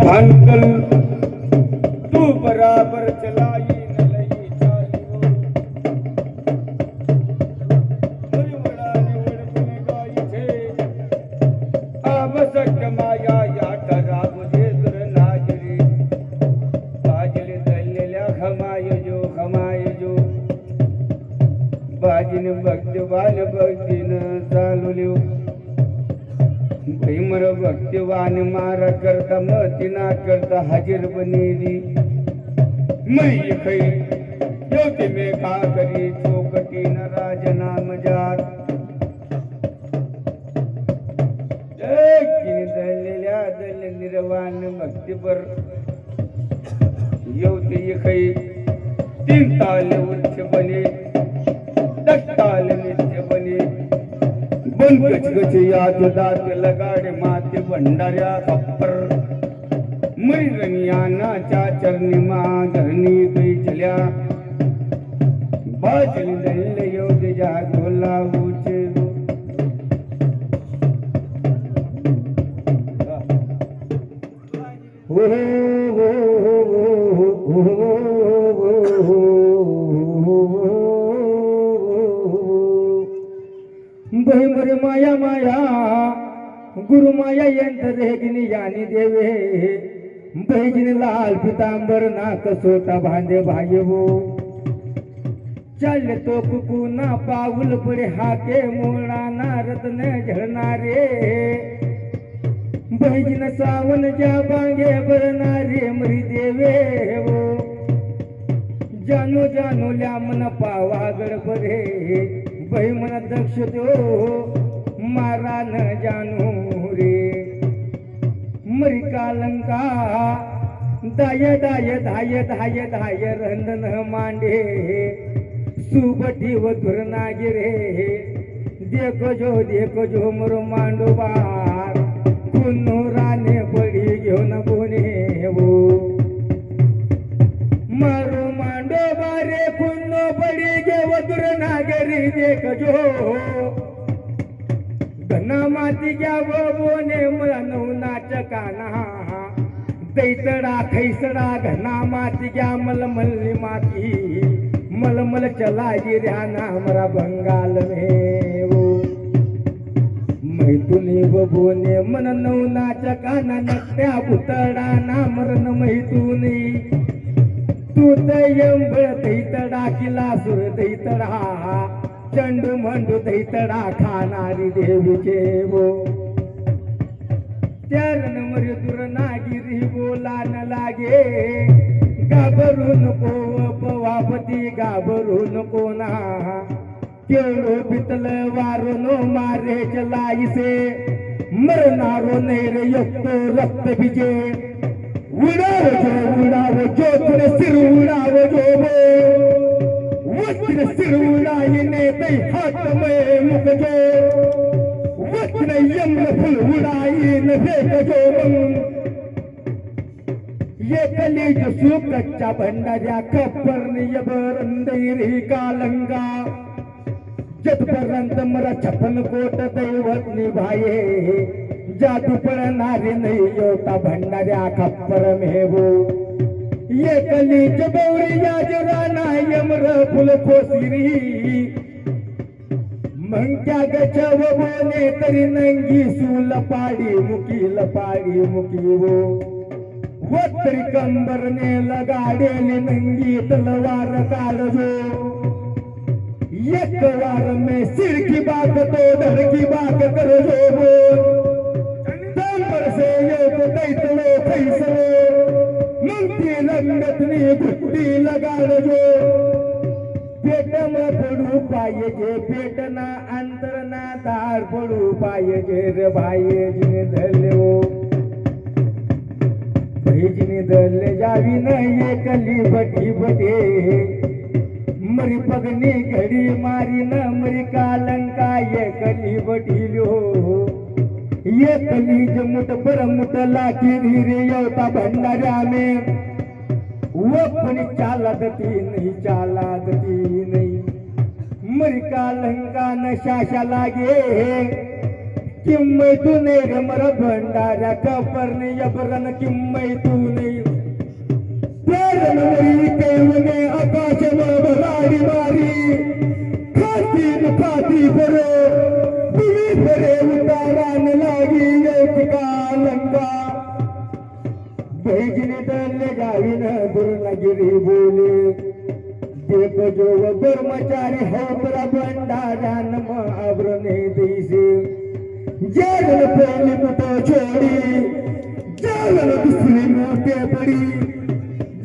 भानकल तू बराबर चलाई न लई चालियो मुरवडा निवड गुण गाईचे आवश्यक माया या ठराव जे दुर नाजरी बाजले दल्लेल्या खमाय जो बाजीने भक्तवान भक्तीन चालू भीमर भक्तिवान मारा करता मतीना करता हाजीर बनेली मई खै योती में का करी चौकटी न राजनाम जार दलेल्या दल निर्वाण भक्तीपर योती खै तीन ताल उच्च बने दत्ताल नित्य बने बन गच याद दात लगाडे माते भंडाऱ्या खप्पर मरी रंगियाना चरणी मा धरणी गई चल्या बाजल दल योग जा गोला ऊंचे मरे माया माया गुरु माया यंत्र रेगिनी यानी देवे बहिजिन लाल पितांबर नाक सोटा भांदे भाईवो चल तो कुकुना पाऊल पडे हाके मोळा नारद न झळणारे बहिजिन सावन ज्या बांगे बरणारे मरी देवे वो जानू जानू ल्या मन पावा गडबरे बही मन दक्ष दो मारा न जानू रे मरी कालंका दाय दाय धाय धाय धाय रंदन मांडे सुबठी व धुरनागिरे देखो जो मरो मांडो बार कुन्नो राने बडी घेऊन बोने वो मारो मांडो बारे कुन्नो बडी घेव धुरनागरी देखो घना माती घ्याव बोने मला नऊ नाचकाना दैतडा खैसडा घना माती घ्या मलमल्ली माती मलमल चला गिर्याना मरा बंगाल में वो मैथुनी बोने मन नऊ नाचकाना नकट्या भुतडा ना मरण मैथुनी तू दयंबळ दैतडा किला सुर दैतडा चंडू मंडू दैतडा खाणारी देवीचे वो चरण मरी दुर नागिरी बोला न लागे घाबरू नको पवापती घाबरू नको ना केळो पितल वारो नो मारे चलाईसे मरणारो नैर यक्तो रक्त बिजे उडाव जो तुने सिर उडाव जो वचन सिर उडाईने तै हात में मुख जो वचन यम फुल उडाईन फेक जो ये कलीज सुकच्चा भंडाऱ्या खप्परनीय बरंदैरी कालंगा जतपर्यंत मरा छप्पन कोट दैवत निभाये जादू पडणारे नाही योता भंडाऱ्या खप्पर मेवो ये कलीज बौरी याजराना यमर फुल खोसिरी मंक्या गचव बोने तरी नंगी सूल पाडी मुकी वो वत्री कंबरने लगाडेली नंगी तलवार काढजो एक वार में सिर की बात तो धड़ की बात करजो वो कंबर से एक दैतलो फैसलो मुक्ती रंगतनी गुट्टी लगाडजो पेटमा पडू पाहिजे पेटना अंतरना दार पडू पाहिजे रे भाईजीने धरलो भाईजीने धरले जावी नाही एकली बटी बटे मरी पगनी घडी मारी न मरी कालंका एकली बटिलो एकली जमुट परमुट लाखी रे योता भंडाऱ्या में वो पण चालती नहीं मरी कालंका न शाशा लागे किम्मय तू ने रमर भंडाऱ्या कपरने यबरन किम्मय तू ने प्रेरण मरी केवने आकाश भराडी मारी खाती बरो तुम्ही बरे उतारान लागी यौतिका लंगा भेजने दरले गावीन दुर्नगिरी बोले देख जो कर्मचारी होतरा भंडाऱ्यान महाब्रने दिसे जगल पहली मुठो छोड़ी जगल दूसरी मोटे पड़ी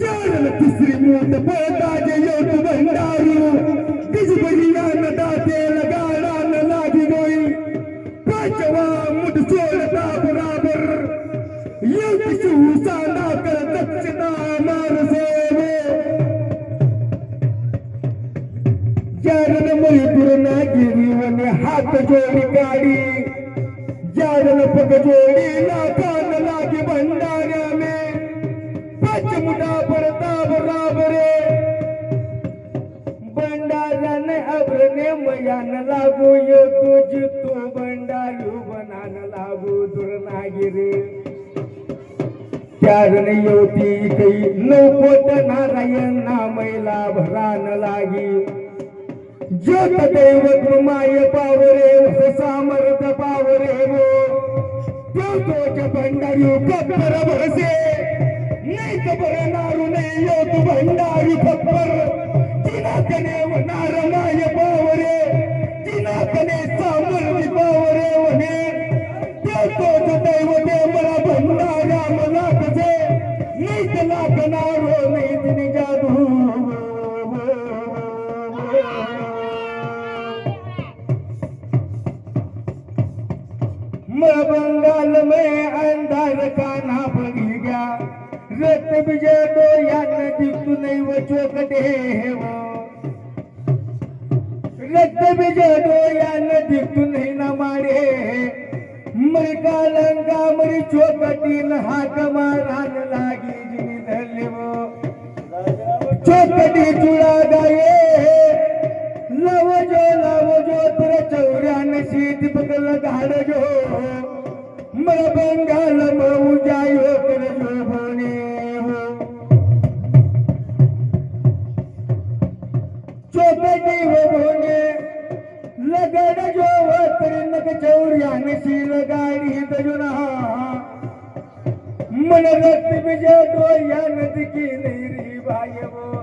जगल तीसरी मोट पोता जो भंडारू दिस बजिया न दाते लगाड़ा न लागी गई पांचवा मुठ छोड़ता बराबर यो किसु सादा कर दक्षिणा मार से जगल मरी दुर्ना गिरी हाथ जोड़ी गाड़ी जागल पग जोड़ी नाकान लागी भंडाऱ्या में पचमुटा पड़ता बराबरे भंडारा ने अब्रने मयान लागू यो तुझ तू भंडारू बनान लागू दुर्नागिरी त्यागने योती कई नौकोट नारायण नामैला भरान लागी ज्योत दैवत माय पावरे सामर्थ पावरे वो ज्योतोच्या भंडारी कप्पर भरसे नाही कबर नारू नाही योत भंडारी कप्पर जिनाकने नार माय पावरे जिनाकने सामर्थ पावरे वने ज्योतोच्या दैवते मला भंडारा मला कसे नाही तला कनारो नाही तिने जादू बंगाल में अंधार काना बगी गया रत विजय दो यान दिखतु नहीं वो चौकटे वो रत विजय दो यान दिखतु नहीं न मारे मरी कालंगा मरी चौकटी न हाथ मारान लागी जिनी धरले वो चौकटी चुड़ा गए लावो जो तेरे चौऱ्यान सीट पकल गाड़ जो मर बंगाल मऊ जायो कर जो बोने हो चौपटी वो बोने लगड़ जो तेरे नक चौऱ्यान सी लगाड़ी तजुना मन रक्त विजय दो यान दिखी नहीं रही भाई वो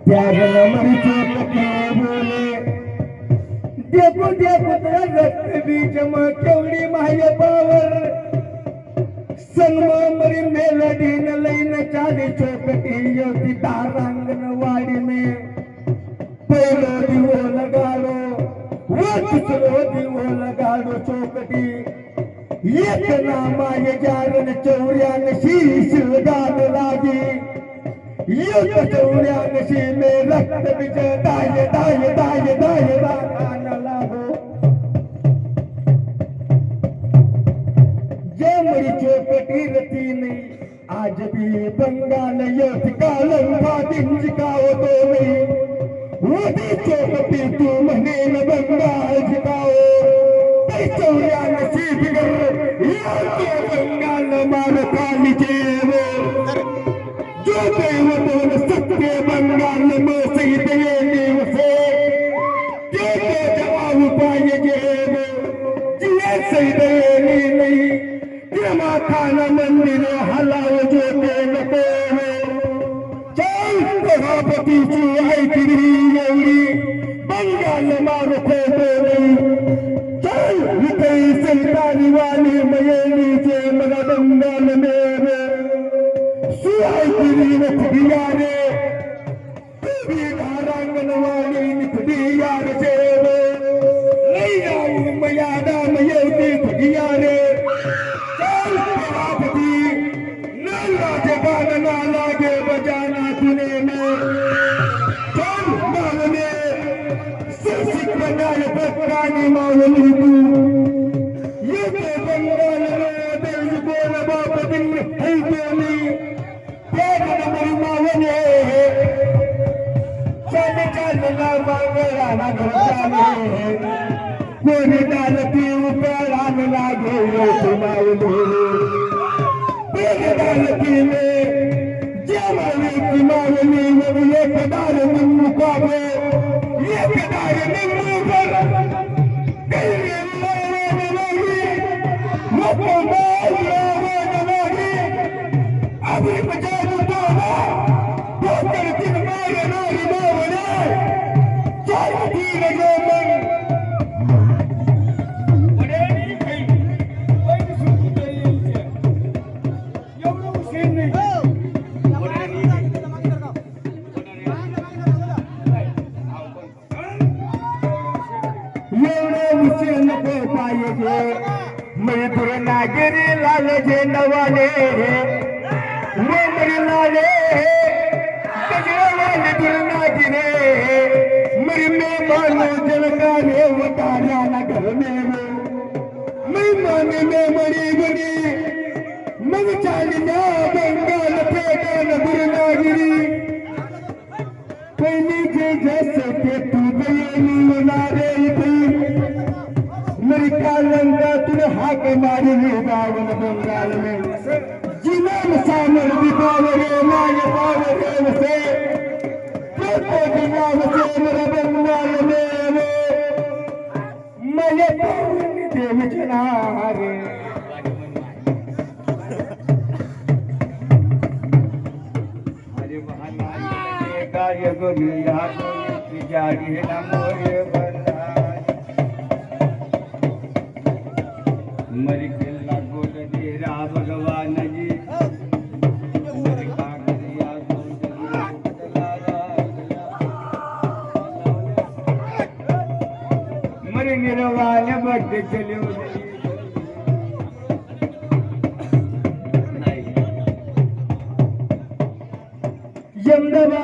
त्यागल मरी चौपटी बोले देखो तेरा रक्त बीच में केवड़ी माय पावर सन्मा मरी मेलडी न लईन चाली चौकटी योती तारांगण वाड़ी में पहलो दिवो लगाड़ो वो दूसरो दिवो लगाड़ो चौकटी एक नामाय जारन चौऱ्यान शीश लगान लागी युद्ध चौऱ्यान शी में रक्त बीच दाय दाय दाय दाय दान लागो जे मरी चौकटी रती नहीं आज भी बंगाल युद्ध कालंगा दिन जिकाओ तो नहीं वो भी चौकटी तू मने न बंगाल जिकाओ कई चौऱ्यान शी बिगर ये बंगाल मार काली जेवो जो देवतों सत्य बंगाल में सही देने उसे देखो जवाब पाएंगे जिन्हें सही देने नहीं जमा खाना मंदिर हलाओ जो देन को चल सभापति चुहाई तिरी एवरी बंगाल मारो को नहीं चल विकई सरकारी वाली मयेली से मगा बंगाल में सुहाई तिरी ने खुदिया रे भी धारांगन वाली ने खुदिया रे नहीं जाऊं मयादा मयेली खुदिया रे चल सभापति नाला जबान ना लागे बजाना तूने में चल मालने सिर्फ बनाए पत्रानी मावली तू ये तो बंगाल में दिल बोल बाप दिन है बोली प्यार न मावने चल चल ना मांगला ना घोटाने कोणी डालती उपरान लागे मावली डालती जेवावी ती मावली एक डाल निम्मू काबे एक डाल निम्मू अभी बचा मजदूर नागरी लाल झेंडवाले मोमरी लाले गजरावाले दूर नागिरे मरी में मानो जलकाने उतारा न घर में मैं माने में मरी बड़ी मग चालिया बंगाल फेंका न दूर नागिरी पहली के जैसे के तू गई नारे मेरी कालंगा तुझे हाक मारी बावन बंगाल में जिनम सामर दिखावे माय पावे से तो जिनाम से मेरा बंगाल में मैं पावन देव चनारे अरे महान कार्य गोविंदा जारी है मोरे मरी खेलना गोल डेरा भगवान जी मरी कांकरिया मरी निर्वाण बढ़ते चले यमदवा